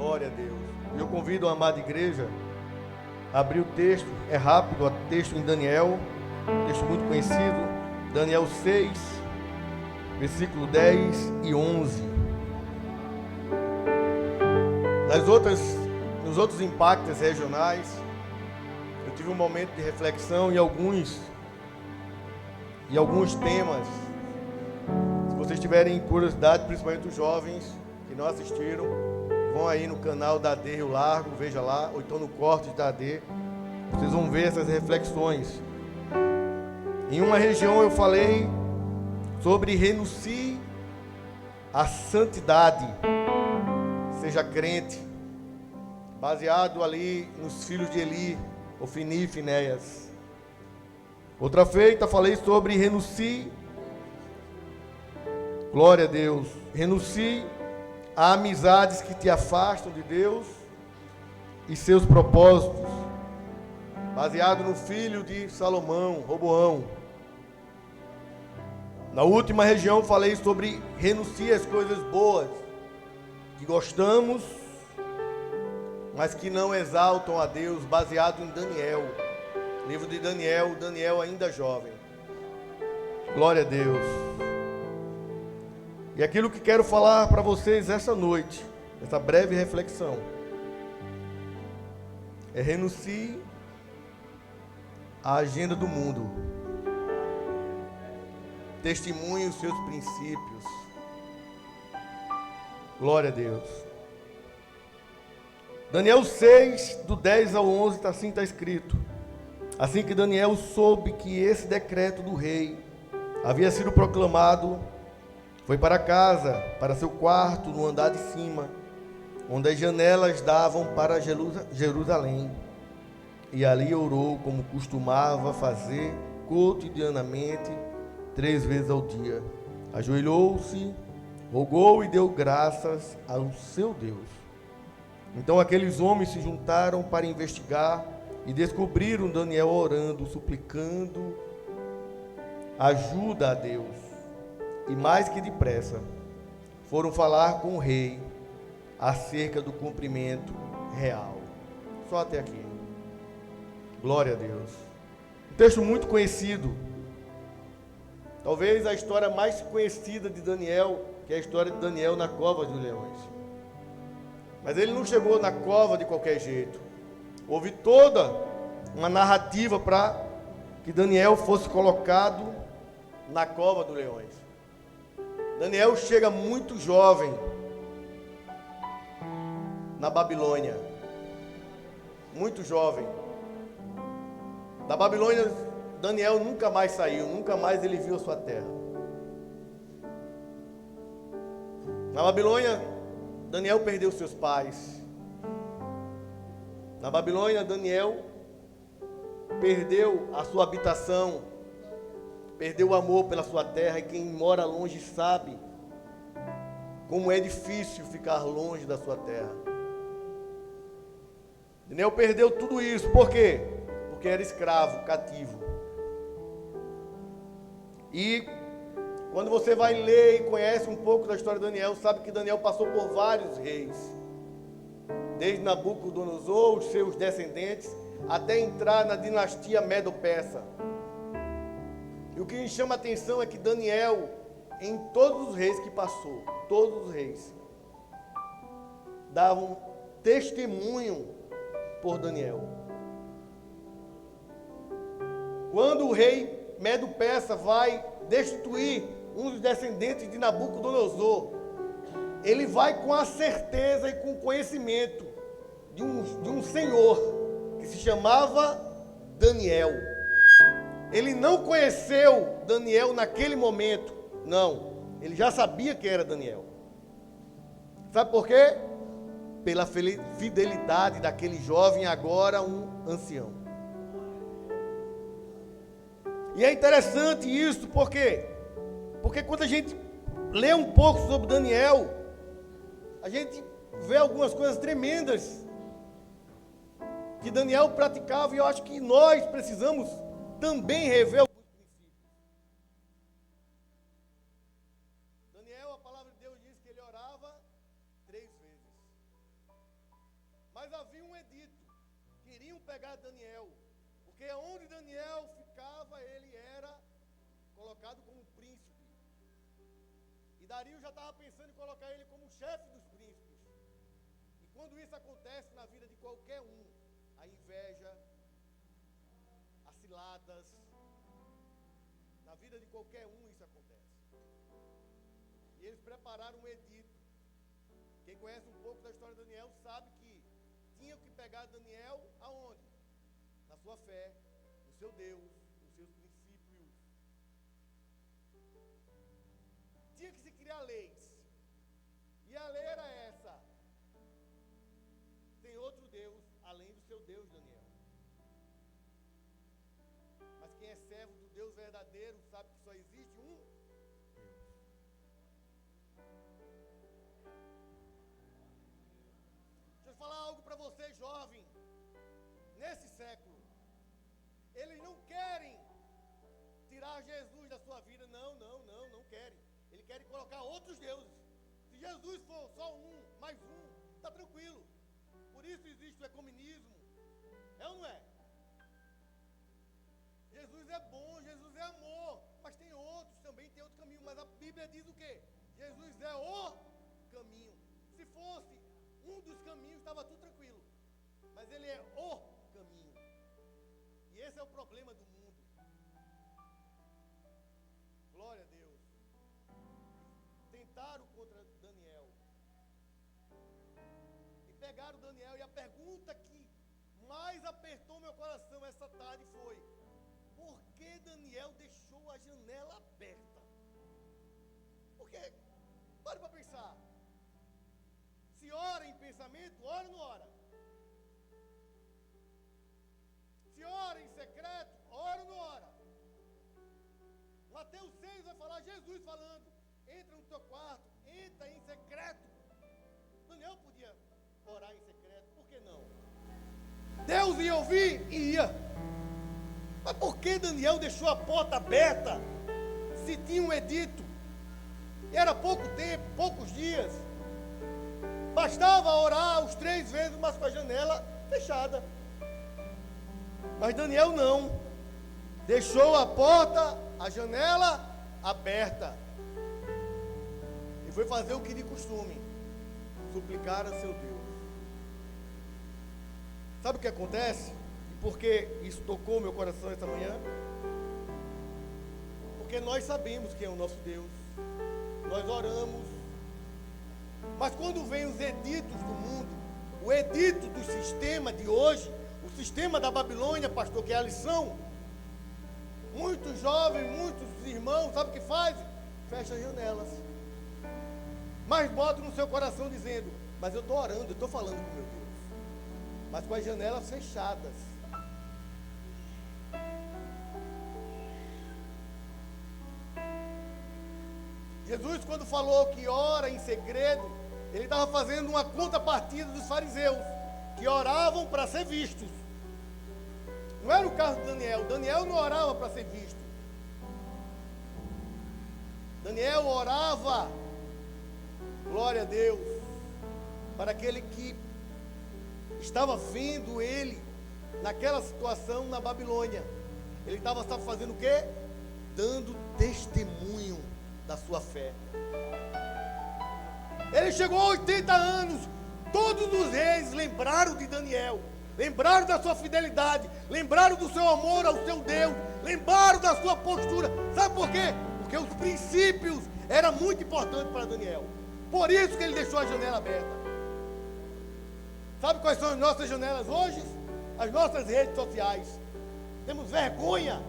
Glória a Deus. E eu convido a amada igreja a abrir o texto, é rápido, o texto em Daniel, um texto muito conhecido, Daniel 6, versículo 10 e 11. Nos outros impactos regionais, eu tive um momento de reflexão e alguns temas. Se vocês tiverem curiosidade, principalmente os jovens que não assistiram, vão aí no canal da AD Rio Largo, veja lá, ou então no corte da AD, vocês vão ver essas reflexões. Em uma região eu falei sobre renuncie à santidade, seja crente, baseado ali nos filhos de Eli, Ofni e Finéias. Outra feita falei sobre renuncie, glória a Deus, renuncie a amizades que te afastam de Deus e seus propósitos, baseado no filho de Salomão, Roboão. Na última região falei sobre renuncie às coisas boas que gostamos, mas que não exaltam a Deus, baseado em Daniel, livro de Daniel ainda jovem. Glória a Deus. E aquilo que quero falar para vocês essa noite, essa breve reflexão, é renuncie à agenda do mundo, testemunhe os seus princípios. Glória a Deus. Daniel 6, do 10 ao 11, assim está escrito: assim que Daniel soube que esse decreto do rei havia sido proclamado, foi para casa, para seu quarto, no andar de cima, onde as janelas davam para Jerusalém. E ali orou, como costumava fazer cotidianamente, 3 vezes ao dia. Ajoelhou-se, rogou e deu graças ao seu Deus. Então aqueles homens se juntaram para investigar e descobriram Daniel orando, suplicando ajuda a Deus. E mais que depressa, foram falar com o rei acerca do cumprimento real. Só até aqui. Glória a Deus. Um texto muito conhecido. Talvez a história mais conhecida de Daniel, que é a história de Daniel na cova dos leões. Mas ele não chegou na cova de qualquer jeito. Houve toda uma narrativa para que Daniel fosse colocado na cova dos leões. Daniel chega muito jovem na Babilônia. Muito jovem. Da Babilônia, Daniel nunca mais saiu, nunca mais ele viu a sua terra. Na Babilônia, Daniel perdeu seus pais. Na Babilônia, Daniel perdeu a sua habitação, perdeu o amor pela sua terra, e quem mora longe sabe como é difícil ficar longe da sua terra. Daniel perdeu tudo isso, por quê? Porque era escravo, cativo. E quando você vai ler e conhece um pouco da história de Daniel, sabe que Daniel passou por vários reis, desde Nabucodonosor, os seus descendentes, até entrar na dinastia Medo-Persa. E o que me chama a atenção é que Daniel, em todos os reis que passou, todos os reis, davam testemunho por Daniel. Quando o rei Medo-Persa vai destituir um dos descendentes de Nabucodonosor, ele vai com a certeza e com o conhecimento de um senhor que se chamava Daniel. Ele não conheceu Daniel naquele momento, não. Ele já sabia que era Daniel. Sabe por quê? Pela fidelidade daquele jovem, agora um ancião. E é interessante isso, por quê? Porque quando a gente lê um pouco sobre Daniel, a gente vê algumas coisas tremendas que Daniel praticava, e eu acho que nós precisamos também rever alguns princípios. Daniel, a palavra de Deus diz que ele orava 3 vezes. Mas havia um edito. Queriam pegar Daniel, porque onde Daniel ficava, ele era colocado como príncipe. E Dario já estava pensando em colocar ele como chefe dos príncipes. E quando isso acontece na vida de qualquer um, a inveja, as ciladas, na vida de qualquer um isso acontece. E eles prepararam um edito. Quem conhece um pouco da história de Daniel sabe que tinham que pegar Daniel aonde? Na sua fé, no seu Deus, nos seus princípios. Tinha que se criar leis. E a lei era essa: tem outro Deus além do seu Deus, Daniel. Mas quem é servo do Deus verdadeiro sabe que só existe um Deus. Deixa eu falar algo para você, jovem. Nesse século, eles não querem tirar Jesus da sua vida. Não querem. Eles querem colocar outros deuses. Se Jesus for só um, mais um, está tranquilo. Por isso existe o ecumenismo. É ou não é? Jesus é bom, Jesus é amor. Mas tem outros também, tem outro caminho. Mas a Bíblia diz o quê? Jesus é o caminho. Se fosse um dos caminhos, estava tudo tranquilo. Mas ele é o caminho. E esse é o problema do mundo. Glória a Deus. Tentaram contra Daniel. E pegaram Daniel. E a pergunta que mais apertou meu coração essa tarde foi: por que Daniel deixou a janela aberta? Porque, para pensar. Se ora em pensamento, ora ou não ora? Se ora em secreto, ora ou não ora? Mateus 6 vai falar, Jesus falando: entra no teu quarto, entra em secreto. Daniel podia orar em secreto, por que não? Deus ia ouvir? Ia. Mas por que Daniel deixou a porta aberta? Se tinha um edito, era pouco tempo, poucos dias. Bastava orar os 3 vezes, mas com a janela fechada. Mas Daniel não. Deixou a porta, a janela aberta. E foi fazer o que de costume: suplicar a seu Deus. Sabe o que acontece? E por que isso tocou meu coração esta manhã? Porque nós sabemos quem é o nosso Deus. Nós oramos. Mas quando vem os editos do mundo, o edito do sistema de hoje, o sistema da Babilônia, pastor, que é a lição, muitos jovens, muitos irmãos, sabe o que fazem? Fecham as janelas. Mas botam no seu coração dizendo: mas eu estou orando, eu estou falando com meu Deus. Mas com as janelas fechadas. Jesus, quando falou que ora em segredo, ele estava fazendo uma contrapartida dos fariseus, que oravam para ser vistos. Não era o caso de Daniel. Daniel não orava para ser visto. Daniel orava, glória a Deus, para aquele que estava vendo ele naquela situação na Babilônia. Ele estava fazendo o quê? Dando testemunho da sua fé. Ele chegou a 80 anos. Todos os reis lembraram de Daniel, lembraram da sua fidelidade, lembraram do seu amor ao seu Deus, lembraram da sua postura. Sabe por quê? Porque os princípios eram muito importantes para Daniel. Por isso que ele deixou a janela aberta. Sabe quais são as nossas janelas hoje? As nossas redes sociais. Temos vergonha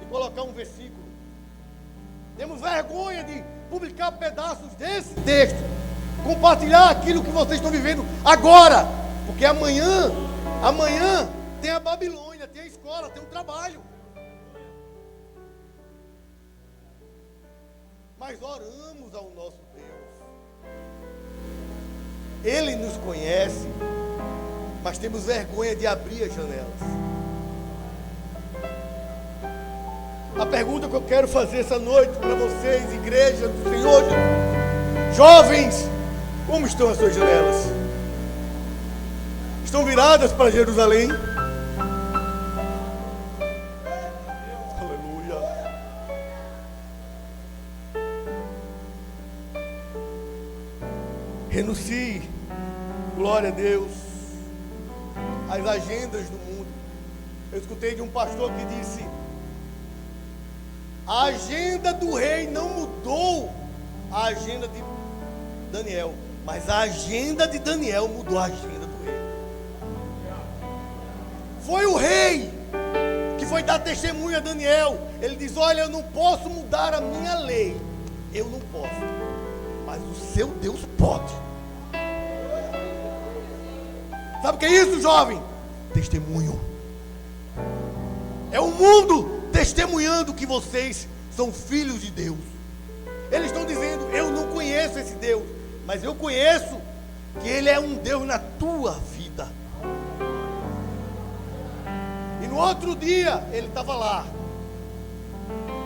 de colocar um versículo. Temos vergonha de publicar pedaços desse texto, compartilhar aquilo que vocês estão vivendo agora, porque amanhã tem a Babilônia, tem a escola, tem o trabalho. Mas oramos ao nosso Deus. Ele nos conhece, mas temos vergonha de abrir as janelas. A pergunta que eu quero fazer essa noite para vocês, igreja do Senhor Jesus, jovens, como estão as suas janelas? estão viradas para Jerusalém. Aleluia. Renuncie, glória a Deus, às agendas do mundo. Eu escutei de um pastor que disse: a agenda do rei não mudou a agenda de Daniel, mas a agenda de Daniel mudou a agenda do rei. Foi o rei que foi dar testemunho a Daniel. Ele diz: olha, eu não posso mudar a minha lei, eu não posso, mas o seu Deus pode. Sabe o que é isso, jovem? Testemunho. É o mundo testemunhando que vocês são filhos de Deus. Eles estão dizendo: eu não conheço esse Deus, mas eu conheço que Ele é um Deus na tua vida. E no outro dia ele estava lá,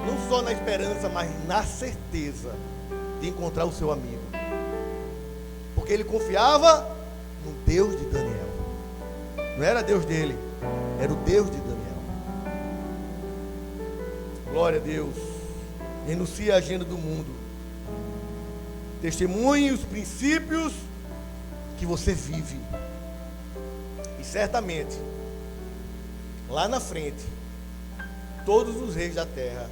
não só na esperança, mas na certeza de encontrar o seu amigo, porque ele confiava no Deus de Daniel. Não era Deus dele, era o Deus de Daniel. Glória a Deus. Renuncie a agenda do mundo. Testemunhe os princípios que você vive. E certamente, lá na frente, todos os reis da terra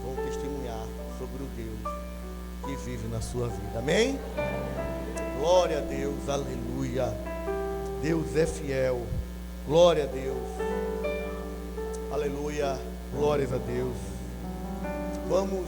vão testemunhar sobre o Deus que vive na sua vida. Amém? Glória a Deus, aleluia. Deus é fiel. Glória a Deus. Aleluia. Glórias a Deus. Vamos